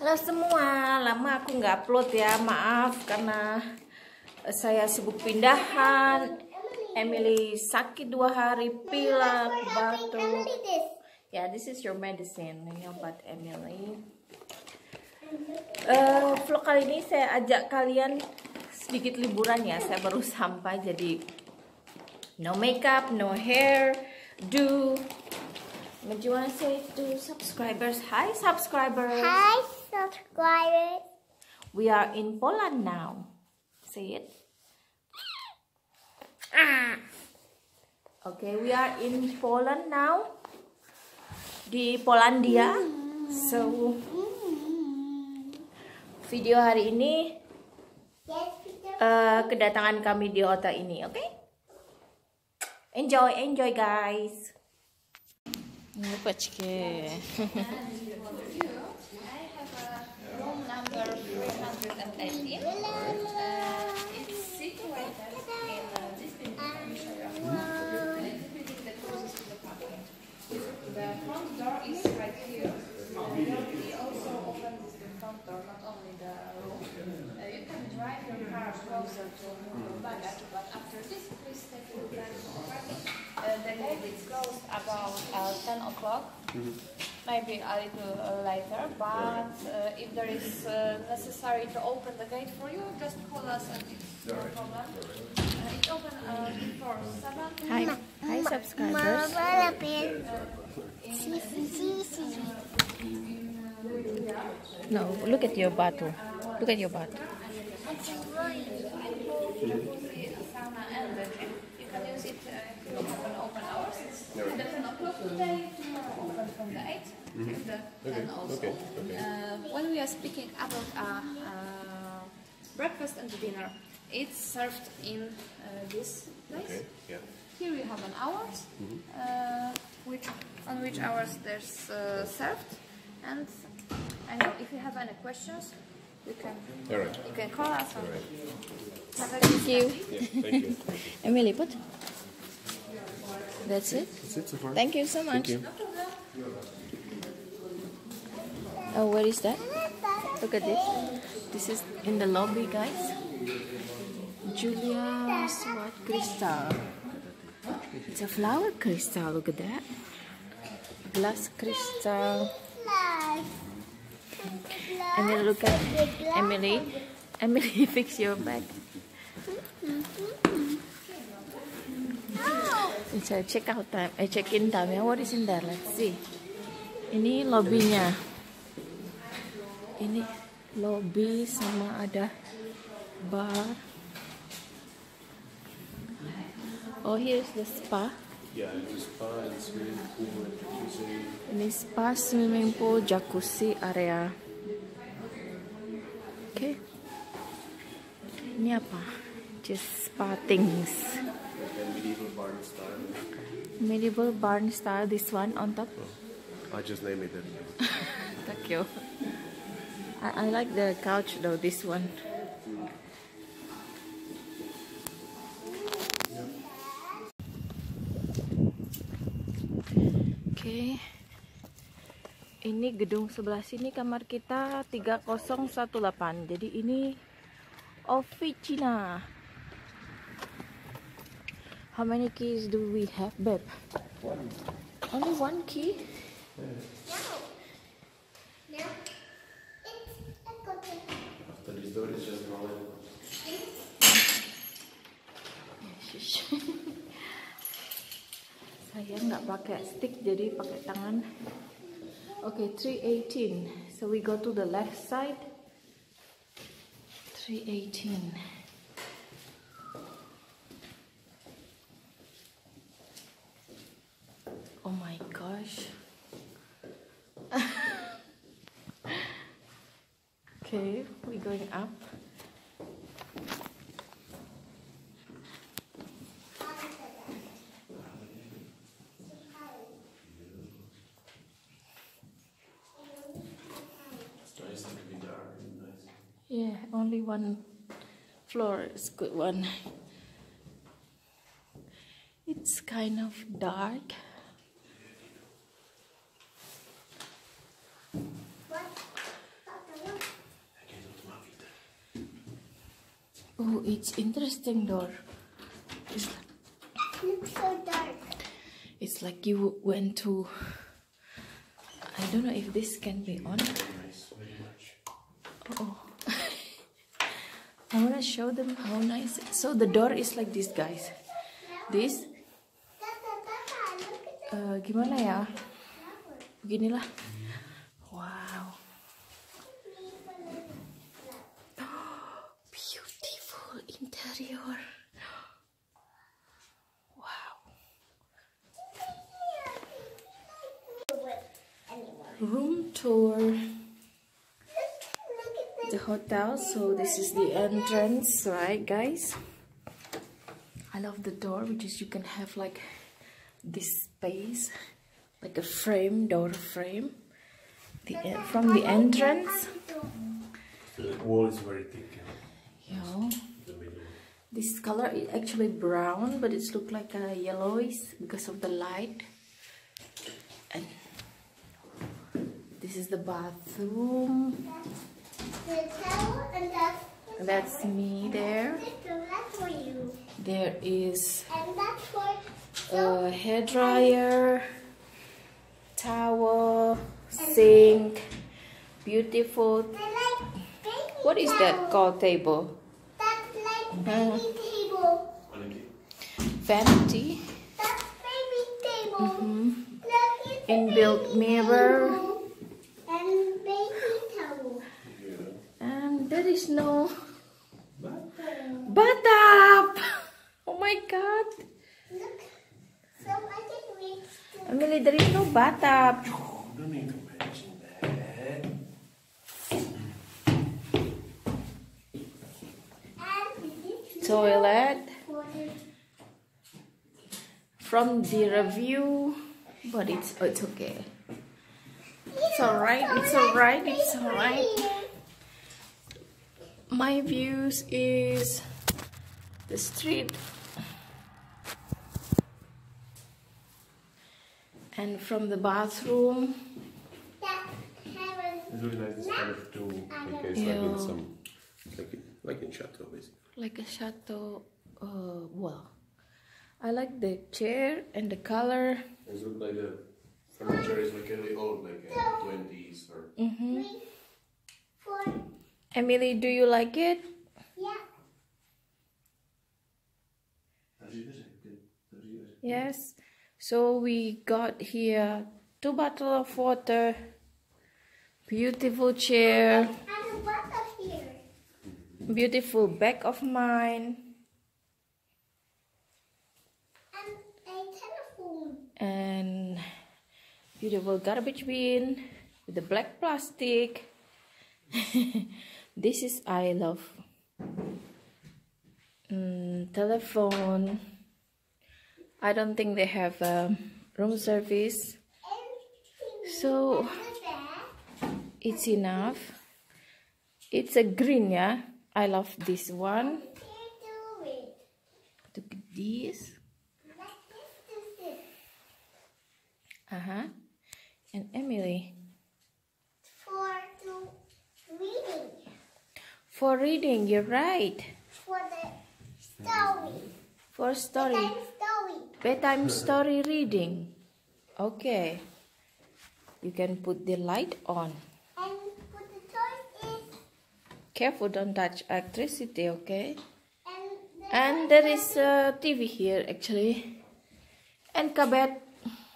Halo semua, lama aku nggak upload ya, maaf karena saya sibuk pindahan. Emily sakit 2 hari, pilek, batuk. Ya, this is your medicine, ini obat Emily. Vlog kali ini saya ajak kalian sedikit liburan ya. Saya baru sampai, jadi no makeup, no hair, do. What do you want to say to subscribers? Hi subscribers. Hi subscribers. We are in Poland now. Say it. Okay, we are in Poland now. Di Polandia. So video hari ini kedatangan kami di kota ini, oke? Okay? Enjoy guys. Опачки. I have a room number 318. It's situated in this building. This building that closes to the parking. The front door is right here. We also open the front door, not only the room. You can drive your car closer to the baggage, but after this, please take your time for parking. The gate is closed about 10 o'clock, maybe a little later, but if there is necessary to open the gate for you, just call us and it's no problem. It's open before 7. Hi subscribers. No, look at your bottle. Look at your bottle. Sauna and the gym. You can use it if you have an open hours. It's the 10 o'clock today, tomorrow open from the 8 to the 10 also. When we are speaking about breakfast and dinner, it's served in this place. Here we have an hours, on which hours there's served, and I know if you have any questions, you can call us. Have a Thank you. Thank you. Emily, put. That's it. That's it so far. Thank you so much. Thank you. Oh, where is that? Look at this. This is in the lobby, guys. Julia Swat crystal. It's a flower crystal. Look at that. Glass crystal. And then look at Emily. Emily, fix your bag. It's a check-out time, check-in time ya. What is in there? Let's see. Ini lobbynya. Ini lobby sama ada bar. Oh, here's the spa. Yeah, it's spa and swimming pool and jacuzzi. Ini spa, swimming pool, jacuzzi area. Oke. Ini apa? Just spa things. And medieval barn style. Medieval barn style. This one on top. I just named it that. Thank you. I like the couch though. This one. Oke. Ini gedung sebelah sini kamar kita 3018. Jadi ini officina. How many keys do we have, babe? Only one key? No. It's a KOTA. After this door is just rolling. Saya nggak pakai stick, jadi pakai tangan. Okay, 318. So we go to the left side. 318. Oh my gosh. Okay, we're going up. Yeah, only one floor is good one. It's kind of dark. Oh, it's interesting door. Looks so dark. It's like you went to. I don't know if this can be on. Nice, very much. Oh. I wanna show them how nice. So the door is like this, guys. This. Gimana ya? Beginilah. Wow. Beautiful interior. Wow. Room tour. The hotel. So this is the entrance, right, guys? I love the door because you can have like this space, like a frame, door frame. From the entrance. The wall is very thick. Yeah. The middle. This color is actually brown, but it's look like a yellowish because of the light. And this is the bathroom. That's me there. There is a hair dryer, towel, sink, beautiful. What is that called? Table? That's like baby table. Vanity. That's baby table. Look, it's a Inbuilt baby mirror. table. And baby towel. And there is no bathtub. Oh my god. Look. So I can reach to Emily, there is no bathtub. Don't need to mention that. Toilet. for the From the review, but it's okay. It's alright. It's alright. It's alright. My views is the street, and from the bathroom. that heaven. It's really nice this kind of too. Okay, it's like in Yeah. some, like in chateau basically. Like a chateau. Well, I like the chair and the color. It looks like the furniture is like really old, like 20s or. For Emily, do you like it? yeah. Yes. So we got here 2 bottles of water, beautiful chair, And a bottle here. beautiful bag of mine, And a telephone. and beautiful garbage bin with the black plastic. This is I love. Telephone. I don't think they have room service, so it's enough. It's a green, yeah. I love this one. Look at this. And Emily. For reading, you're right. For the story. For story. Bedtime story reading. Okay. You can put the light on. And for the toys is Careful, don't touch electricity, okay? and And there is a TV here, actually. And carpet.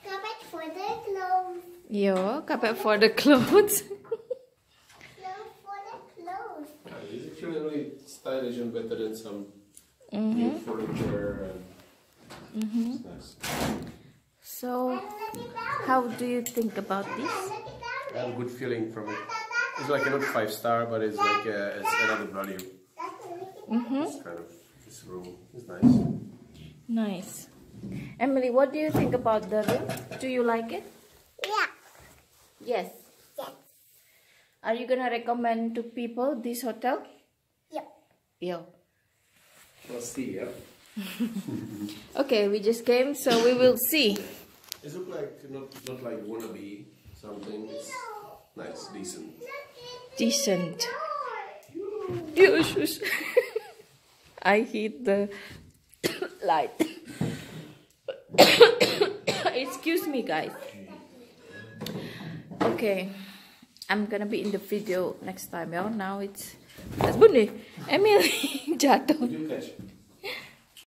carpet for the clothes. Yo, carpet for the clothes. Clothes for the clothes. It's actually really stylish and better than some new furniture. And it's nice. So, And look it down. how do you think about this? Look it down. I have a good feeling from it. It's like not 5-star, but it's like it's another value. It's kind of this room. It's nice. Nice. Emily, what do you think about the room? Do you like it? Yeah. Yes. Yes. Are you gonna recommend to people this hotel? Yep. Yo. We'll see, yeah. Okay, we just came, so we will see. It looks like not like wannabe something. It's nice, decent. Decent. Yes. I hit the light. Excuse me, guys. Okay, I'm gonna be in the video next time, y'all. Now it's Bunny, Emily, jatuh. You catch.